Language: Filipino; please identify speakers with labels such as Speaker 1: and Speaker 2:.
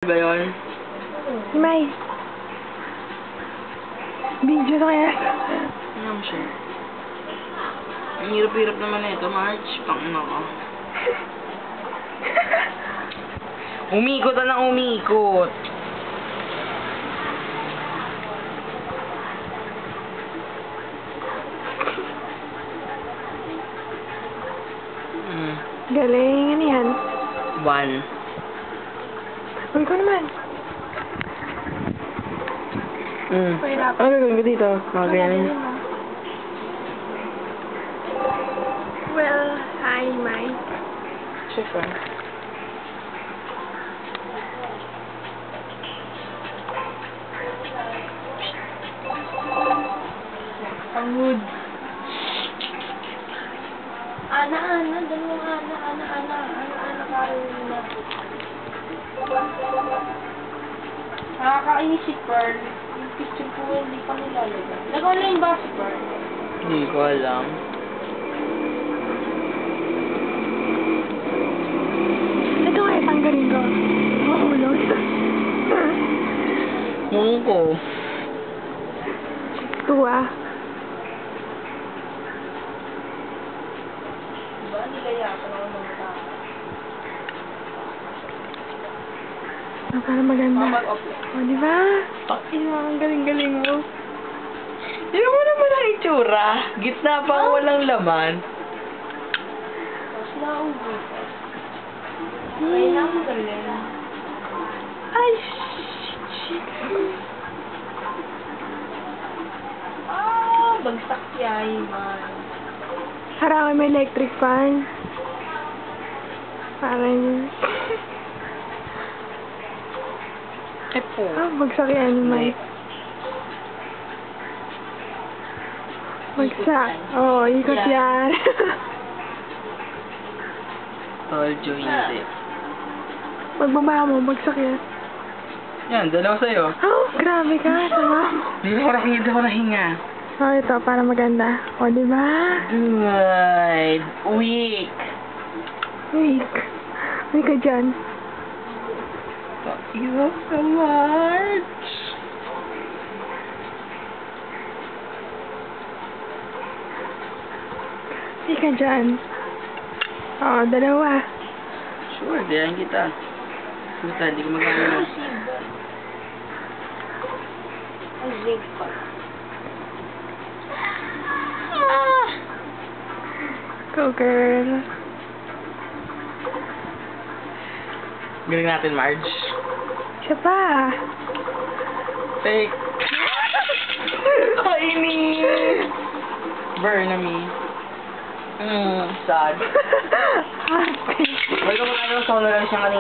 Speaker 1: Ba yun?
Speaker 2: May. Video na kaya.
Speaker 1: Ano mo siya? Ang hirap-hirap naman na ito, March. Pangina ko. Umikot na lang umikot.
Speaker 2: Galing. Ano yan?
Speaker 1: 1.
Speaker 2: Uy, ko naman.
Speaker 1: Ano gagawin ko dito? Mga ganyan.
Speaker 2: Well, hi, Mike.
Speaker 1: Siyempre. Pangud.
Speaker 2: Ana, dalawang ana, Carolina. Nakakainis si Pearl. Yung picture ko hindi pa nilalagay. Nag-online ba si Pearl?
Speaker 1: Hindi ko alam.
Speaker 2: Ito kaya tanggalin ko. Mahulog.
Speaker 1: Nung ko.
Speaker 2: Tuwa.
Speaker 1: Diba nilayakan ako ng tao?
Speaker 2: Para maganda.
Speaker 1: Mag-upload.
Speaker 2: O, di ba? Ang galing-galing mo.
Speaker 1: Tignan mo naman ang itsura. Gitna pa walang laman.
Speaker 2: Tapos nauubos. Ay, nakagaling. Ay, shit.
Speaker 1: Bagsak si Ayman.
Speaker 2: Harangan may electric fan. Parang...
Speaker 1: Po.
Speaker 2: bagsak yan, Mike. Bagsak. Oo, ikot yan.
Speaker 1: Told you hindi.
Speaker 2: Magbaba mo, bagsak yan.
Speaker 1: Yan, dalawa sa'yo.
Speaker 2: Oh, grabe ka. Sama mo.
Speaker 1: Hindi ako nahinga.
Speaker 2: Oh, ito, para maganda. O, di ba?
Speaker 1: Good. Weak.
Speaker 2: Weak. Weak ka dyan.
Speaker 1: You love so much.
Speaker 2: Weak ka dyan. Oo, dalawa.
Speaker 1: Sure, diyan kita. Puta, hindi ko magana.
Speaker 2: Ang zig pa. Go, girl.
Speaker 1: Galing natin, Marge.
Speaker 2: Siya pa.
Speaker 1: Fake. Kainis. Burnamy. Sad.
Speaker 2: Happy.
Speaker 1: Wala ko ano, solo lang siya kanina.